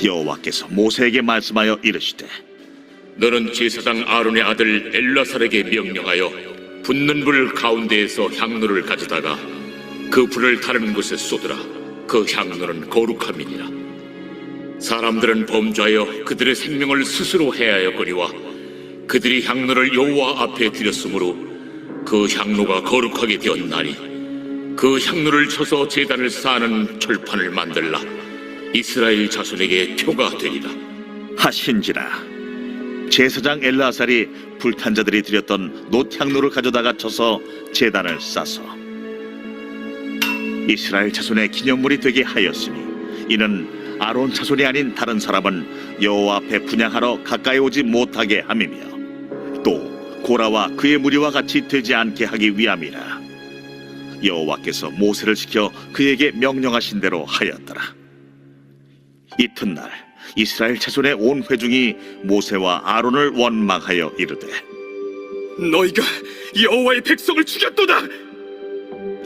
여호와께서 모세에게 말씀하여 이르시되 너는 제사장 아론의 아들 엘라살에게 명령하여 붙는 불 가운데에서 향로를 가져다가 그 불을 다른 곳에 쏟으라. 그 향로는 거룩함이니라. 사람들은 범죄하여 그들의 생명을 스스로 해하였거니와 그들이 향로를 여호와 앞에 드렸으므로 그 향로가 거룩하게 되었나니 그 향로를 쳐서 제단을 쌓는 철판을 만들라. 이스라엘 자손에게 표가 되리라 하신지라. 제사장 엘라살이 불탄 자들이 드렸던 놋향로를 가져다가 쳐서 제단을 싸서 이스라엘 자손의 기념물이 되게 하였으니 이는 아론 자손이 아닌 다른 사람은 여호와 앞에 분향하러 가까이 오지 못하게 함이며 또 고라와 그의 무리와 같이 되지 않게 하기 위함이라. 여호와께서 모세를 시켜 그에게 명령하신 대로 하였더라. 이튿날 이스라엘 자손의 온 회중이 모세와 아론을 원망하여 이르되 너희가 여호와의 백성을 죽였도다.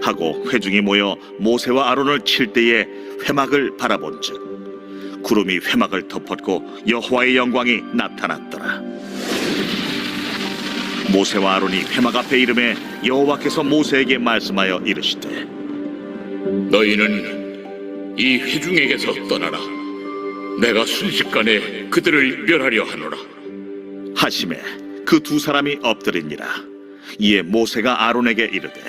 하고 회중이 모여 모세와 아론을 칠 때에 회막을 바라본즉 구름이 회막을 덮었고 여호와의 영광이 나타났더라. 모세와 아론이 회막 앞에 이름에 여호와께서 모세에게 말씀하여 이르시되 너희는 이 회중에게서 떠나라. 내가 순식간에 그들을 멸하려 하노라 하심에 그 두 사람이 엎드리니라. 이에 모세가 아론에게 이르되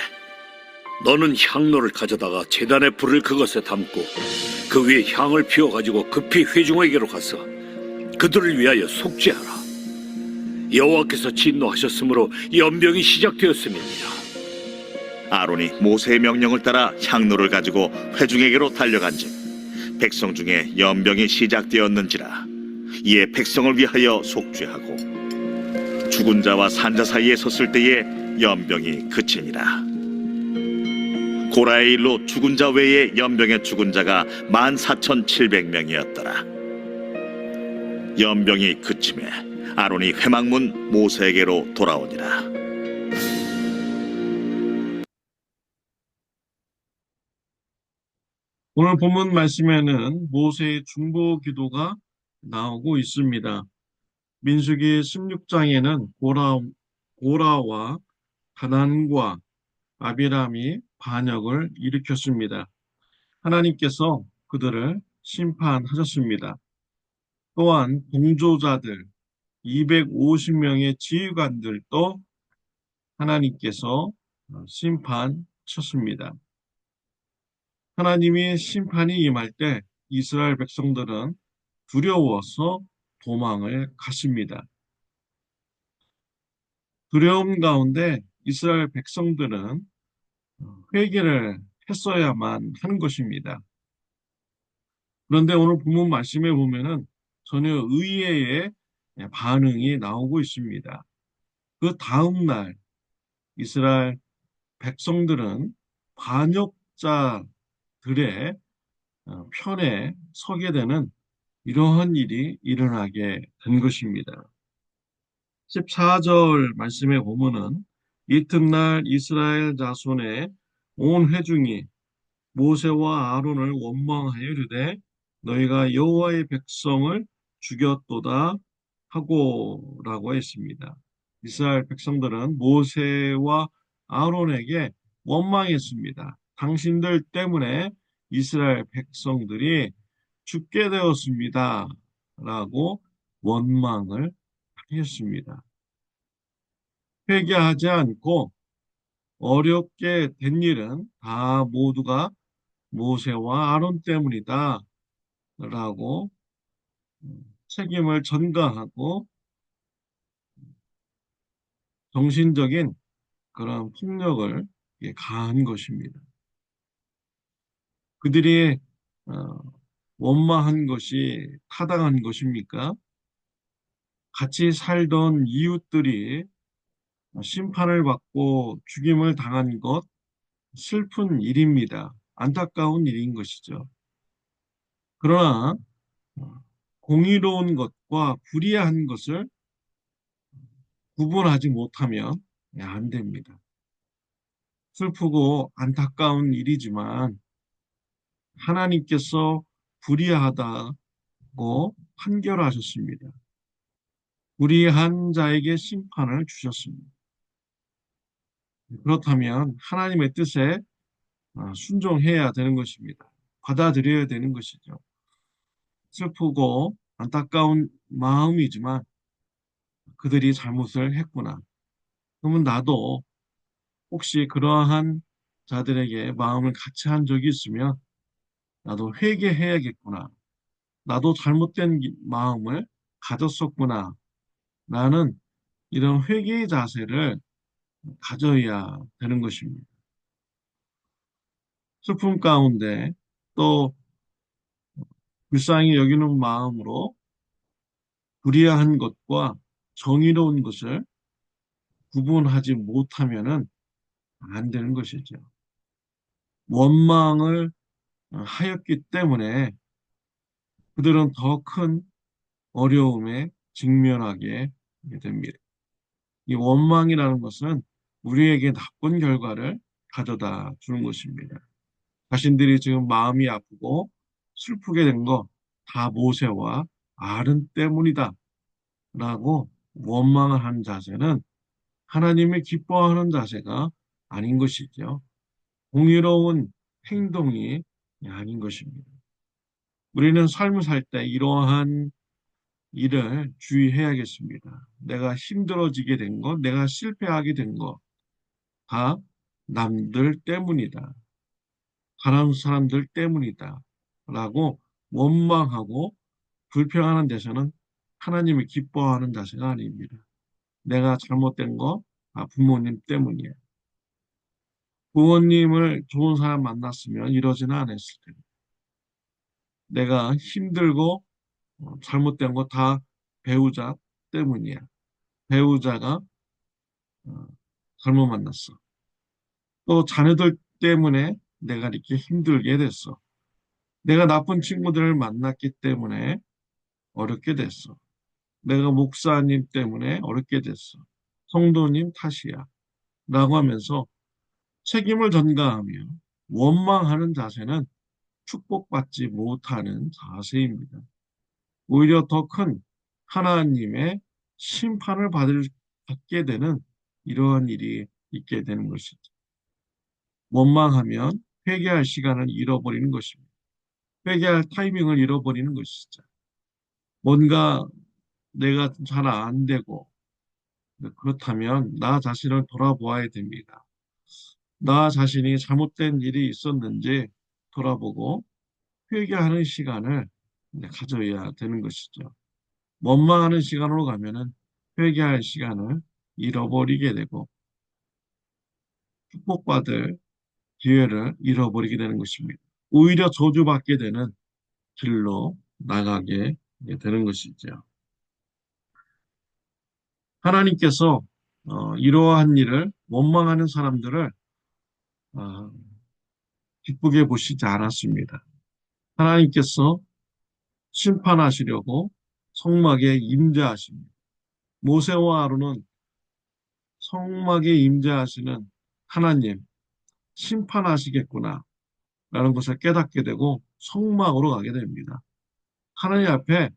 너는 향로를 가져다가 제단의 불을 그것에 담고 그 위에 향을 피워가지고 급히 회중에게로 가서 그들을 위하여 속죄하라. 여호와께서 진노하셨으므로 연병이 시작되었음이니라. 아론이 모세의 명령을 따라 향로를 가지고 회중에게로 달려간즉 백성 중에 연병이 시작되었는지라. 이에 백성을 위하여 속죄하고 죽은 자와 산자 사이에 섰을 때에 연병이 그치니라. 고라의 일로 죽은 자 외에 연병에 죽은 자가 14,700명이었더라. 연병이 그침에 아론이 회막문 모세에게로 돌아오니라. 오늘 본문 말씀에는 모세의 중보 기도가 나오고 있습니다. 민수기 16장에는 고라와 가난과 아비람이 반역을 일으켰습니다. 하나님께서 그들을 심판하셨습니다. 또한 동조자들 250명의 지휘관들도 하나님께서 심판하셨습니다. 하나님의 심판이 임할 때 이스라엘 백성들은 두려워서 도망을 갔습니다. 두려움 가운데 이스라엘 백성들은 회개를 했어야만 하는 것입니다. 그런데 오늘 본문 말씀에 보면은 전혀 의외의 반응이 나오고 있습니다. 그 다음 날 이스라엘 백성들은 반역자들의 편에 서게 되는 이러한 일이 일어나게 된 것입니다. 14절 말씀에 보면은 이튿날 이스라엘 자손의 온 회중이 모세와 아론을 원망하여 이르되 너희가 여호와의 백성을 죽였도다 하고라고 했습니다. 이스라엘 백성들은 모세와 아론에게 원망했습니다. 당신들 때문에 이스라엘 백성들이 죽게 되었습니다. 라고 원망을 하였습니다. 회개하지 않고 어렵게 된 일은 다 모두가 모세와 아론 때문이다. 라고 책임을 전가하고 정신적인 그런 폭력을 가한 것입니다. 그들이 원망한 것이 타당한 것입니까? 같이 살던 이웃들이 심판을 받고 죽임을 당한 것 슬픈 일입니다. 안타까운 일인 것이죠. 그러나 공의로운 것과 불의한 것을 구분하지 못하면 안 됩니다. 슬프고 안타까운 일이지만 하나님께서 불의하다 판결하셨습니다. 불의한 자에게 심판을 주셨습니다. 그렇다면 하나님의 뜻에 순종해야 되는 것입니다. 받아들여야 되는 것이죠. 슬프고 안타까운 마음이지만 그들이 잘못을 했구나. 그러면 나도 혹시 그러한 자들에게 마음을 같이 한 적이 있으면 나도 회개해야겠구나. 나도 잘못된 마음을 가졌었구나. 나는 이런 회개의 자세를 가져야 되는 것입니다. 슬픔 가운데 또 불쌍히 여기는 마음으로 불의한 것과 정의로운 것을 구분하지 못하면은 안 되는 것이죠. 원망을 하였기 때문에 그들은 더 큰 어려움에 직면하게 됩니다. 이 원망이라는 것은 우리에게 나쁜 결과를 가져다 주는 것입니다. 자신들이 지금 마음이 아프고 슬프게 된 거 다 모세와 아론 때문이다 라고 원망을 하는 자세는 하나님을 기뻐하는 자세가 아닌 것이죠. 공의로운 행동이 아닌 것입니다. 우리는 삶을 살 때 이러한 일을 주의해야겠습니다. 내가 힘들어지게 된 것, 내가 실패하게 된 것, 다 남들 때문이다. 다른 사람들 때문이다. 라고 원망하고 불평하는 데서는 하나님이 기뻐하는 자세가 아닙니다. 내가 잘못된 거, 부모님 때문이야. 부모님을 좋은 사람 만났으면 이러지는 않았을 텐데. 내가 힘들고 잘못된 거 다 배우자 때문이야. 배우자가 어, 잘못 만났어. 또 자녀들 때문에 내가 이렇게 힘들게 됐어. 내가 나쁜 친구들을 만났기 때문에 어렵게 됐어. 내가 목사님 때문에 어렵게 됐어. 성도님 탓이야. 라고 하면서 책임을 전가하며 원망하는 자세는 축복받지 못하는 자세입니다. 오히려 더 큰 하나님의 심판을 받게 되는 이러한 일이 있게 되는 것이죠. 원망하면 회개할 시간을 잃어버리는 것입니다. 회개할 타이밍을 잃어버리는 것이죠. 뭔가 내가 잘 안 되고 그렇다면 나 자신을 돌아보아야 됩니다. 나 자신이 잘못된 일이 있었는지 돌아보고 회개하는 시간을 가져야 되는 것이죠. 원망하는 시간으로 가면은 회개할 시간을 잃어버리게 되고 축복받을 기회를 잃어버리게 되는 것입니다. 오히려 저주받게 되는 길로 나가게 되는 것이죠. 하나님께서 이러한 일을 원망하는 사람들을 어, 기쁘게 보시지 않았습니다. 하나님께서 심판하시려고 성막에 임재하십니다. 모세와 아론은 성막에 임재하시는 하나님 심판하시겠구나 라는 것을 깨닫게 되고 성막으로 가게 됩니다. 하나님 앞에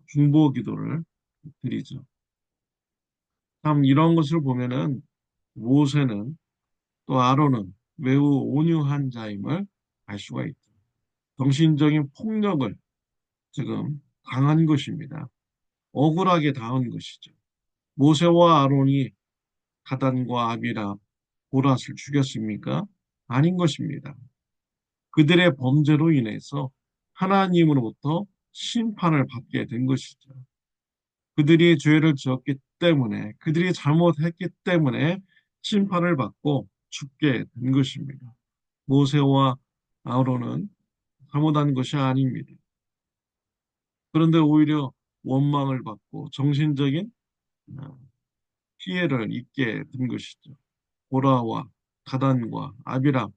중보 기도를 드리죠. 참 이런 것을 보면은 모세는 또 아론은 매우 온유한 자임을 알 수가 있죠. 정신적인 폭력을 지금 당한 것입니다. 억울하게 당한 것이죠. 모세와 아론이 가단과 아비람, 고랏을 죽였습니까? 아닌 것입니다. 그들의 범죄로 인해서 하나님으로부터 심판을 받게 된 것이죠. 그들이 죄를 지었기 때문에, 그들이 잘못했기 때문에 심판을 받고 죽게 된 것입니다. 모세와 아론은 잘못한 것이 아닙니다. 그런데 오히려 원망을 받고 정신적인 피해를 입게 된 것이죠. 고라와 가단과 아비람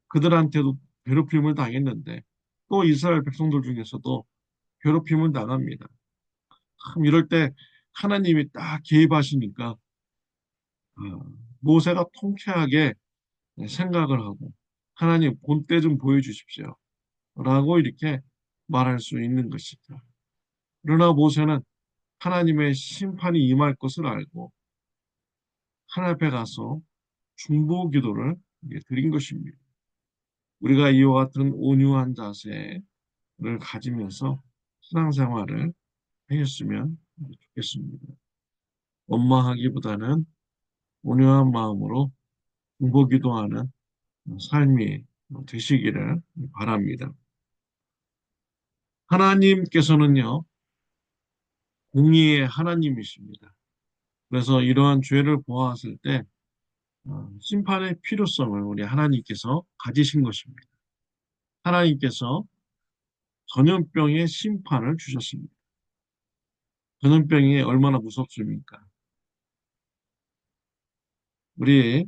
그들한테도 괴롭힘을 당했는데 또 이스라엘 백성들 중에서도 괴롭힘을 당합니다. 참 이럴 때 하나님이 딱 개입하시니까 모세가 통쾌하게 생각을 하고 하나님 본때 좀 보여주십시오. 라고 이렇게 말할 수 있는 것이죠. 그러나 모세는 하나님의 심판이 임할 것을 알고 하나님 앞에 가서 중보 기도를 드린 것입니다. 우리가 이와 같은 온유한 자세를 가지면서 신앙생활을 하였으면 좋겠습니다. 원망하기보다는 온유한 마음으로 중보 기도하는 삶이 되시기를 바랍니다. 하나님께서는요, 공의의 하나님이십니다. 그래서 이러한 죄를 보았을 때 심판의 필요성을 우리 하나님께서 가지신 것입니다. 하나님께서 전염병의 심판을 주셨습니다. 전염병이 얼마나 무섭습니까? 우리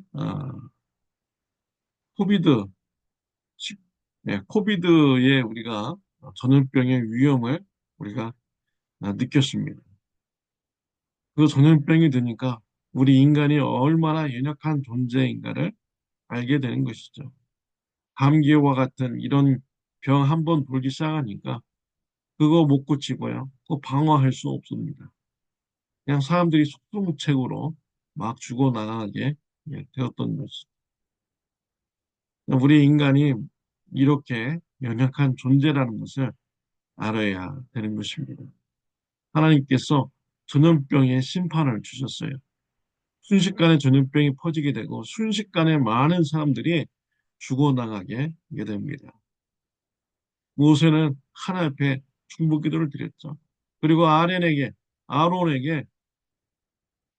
코비드, 코비드에 우리가 전염병의 위험을 우리가 느꼈습니다. 그 전염병이 드니까 우리 인간이 얼마나 연약한 존재인가를 알게 되는 것이죠. 감기와 같은 이런 병 한 번 돌기 시작하니까 그거 못 고치고요. 그거 방어할 수 없습니다. 그냥 사람들이 속수무책으로 막 죽어나가게 되었던 것이죠. 우리 인간이 이렇게 연약한 존재라는 것을 알아야 되는 것입니다. 하나님께서 전염병의 심판을 주셨어요. 순식간에 전염병이 퍼지게 되고 순식간에 많은 사람들이 죽어나가게 됩니다. 모세는 하나님 앞에 중보기도를 드렸죠. 그리고 아론에게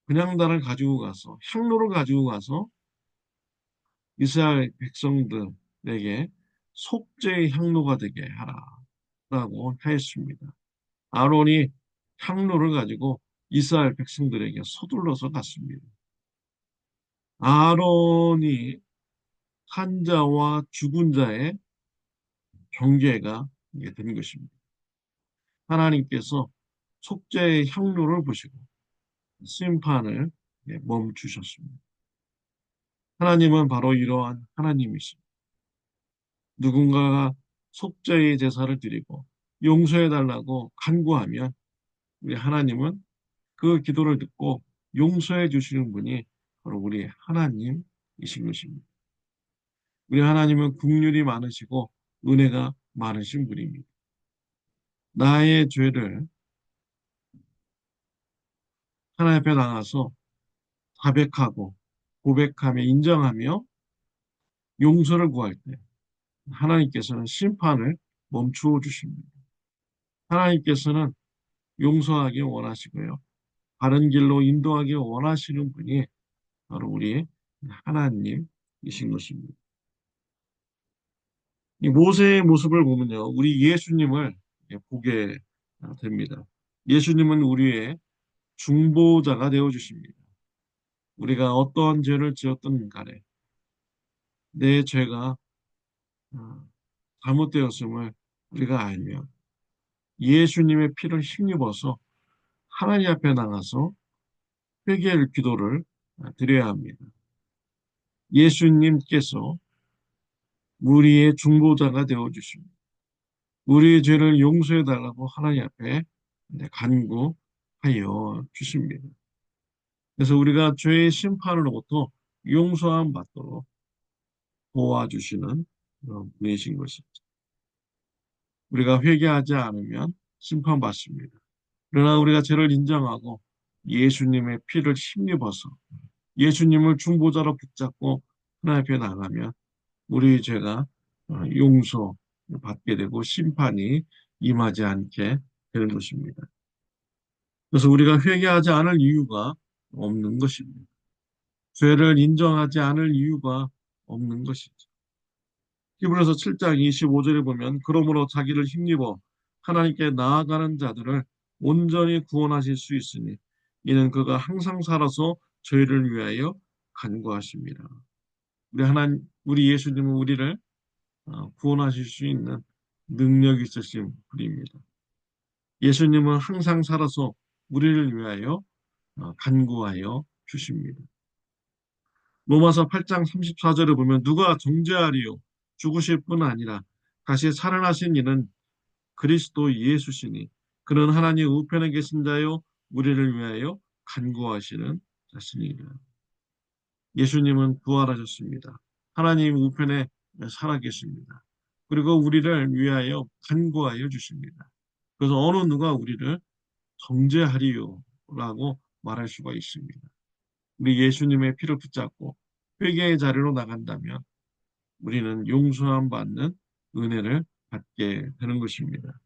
그냥단을 가지고 가서 향로를 가지고 가서 이스라엘 백성들에게 속죄의 향로가 되게 하라라고 하였습니다. 아론이 향로를 가지고 이스라엘 백성들에게 서둘러서 갔습니다. 아론이 한 자와 죽은 자의 경계가 된 것입니다. 하나님께서 속죄의 향로를 보시고 심판을 멈추셨습니다. 하나님은 바로 이러한 하나님이십니다. 누군가가 속죄의 제사를 드리고 용서해달라고 간구하면 우리 하나님은 그 기도를 듣고 용서해 주시는 분이 바로 우리 하나님이신 것입니다. 우리 하나님은 긍휼이 많으시고 은혜가 많으신 분입니다. 나의 죄를 하나님 앞에 나가서 자백하고 고백하며 인정하며 용서를 구할 때 하나님께서는 심판을 멈추어 주십니다. 하나님께서는 용서하기 원하시고요. 바른 길로 인도하기 원하시는 분이 바로 우리 하나님이신 것입니다. 이 모세의 모습을 보면요. 우리 예수님을 보게 됩니다. 예수님은 우리의 중보자가 되어주십니다. 우리가 어떠한 죄를 지었든 간에 내 죄가 잘못되었음을 우리가 알면 예수님의 피를 힘입어서 하나님 앞에 나가서 회개의 기도를 드려야 합니다. 예수님께서 우리의 중보자가 되어주십니다. 우리의 죄를 용서해달라고 하나님 앞에 간구하여 주십니다. 그래서 우리가 죄의 심판으로부터 용서함 받도록 도와주시는 분이신 것이죠. 우리가 회개하지 않으면 심판받습니다. 그러나 우리가 죄를 인정하고 예수님의 피를 힘입어서 예수님을 중보자로 붙잡고 하나님 앞에 나가면 우리 죄가 용서받게 되고 심판이 임하지 않게 되는 것입니다. 그래서 우리가 회개하지 않을 이유가 없는 것입니다. 죄를 인정하지 않을 이유가 없는 것이죠. 히브리서 7장 25절에 보면 그러므로 자기를 힘입어 하나님께 나아가는 자들을 온전히 구원하실 수 있으니 이는 그가 항상 살아서 저희를 위하여 간구하십니다. 우리 예수님은 우리를 구원하실 수 있는 능력이 있으신 분입니다. 예수님은 항상 살아서 우리를 위하여 간구하여 주십니다. 로마서 8장 34절을 보면 누가 정죄하리요? 죽으실 뿐 아니라 다시 살아나신 이는 그리스도 예수시니 그는 하나님 우편에 계신 자요 우리를 위하여 간구하시는 자신이라. 예수님은 부활하셨습니다. 하나님 우편에 살아계십니다. 그리고 우리를 위하여 간구하여 주십니다. 그래서 어느 누가 우리를 정죄하리요라고 말할 수가 있습니다. 우리 예수님의 피를 붙잡고 회개의 자리로 나간다면 우리는 용서함 받는 은혜를 받게 되는 것입니다.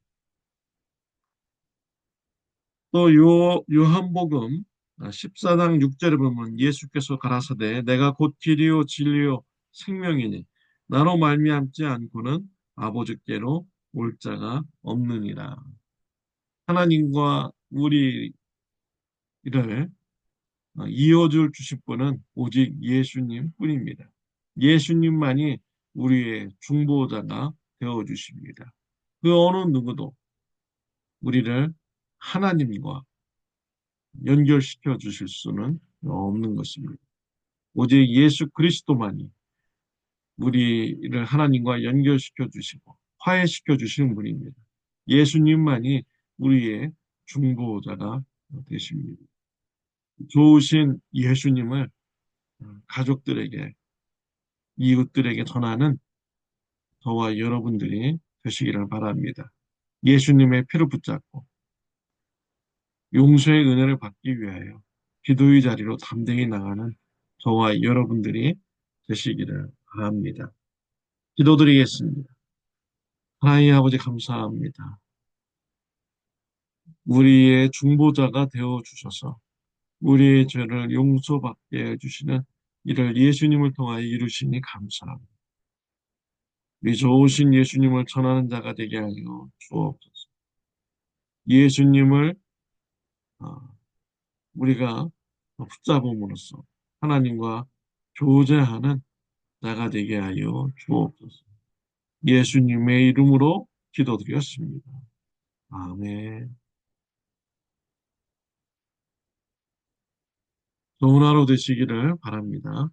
또 요한복음 14장 6절에 보면 예수께서 가라사대 내가 곧 길이요 진리요 생명이니 나로 말미암지 않고는 아버지께로 올 자가 없느니라. 하나님과 우리를 이어줄 주실 분은 오직 예수님 뿐입니다. 예수님만이 우리의 중보자가 되어 주십니다. 그 어느 누구도 우리를 하나님과 연결시켜 주실 수는 없는 것입니다. 오직 예수 그리스도만이 우리를 하나님과 연결시켜 주시고 화해시켜 주시는 분입니다. 예수님만이 우리의 중보자가 되십니다. 좋으신 예수님을 가족들에게, 이웃들에게 전하는 저와 여러분들이 되시기를 바랍니다. 예수님의 피를 붙잡고 용서의 은혜를 받기 위하여 기도의 자리로 담대히 나가는 저와 여러분들이 되시기를 바랍니다. 기도드리겠습니다. 하나님 아버지 감사합니다. 우리의 중보자가 되어 주셔서 우리의 죄를 용서받게 해주시는 이를 예수님을 통하여 이루시니 감사합니다. 우리 좋으신 예수님을 전하는 자가 되게 하여 주옵소서. 예수님을 우리가 붙잡음으로써 하나님과 교제하는 자가 되게 하여 주옵소서. 예수님의 이름으로 기도드렸습니다. 아멘. 좋은 하루 되시기를 바랍니다.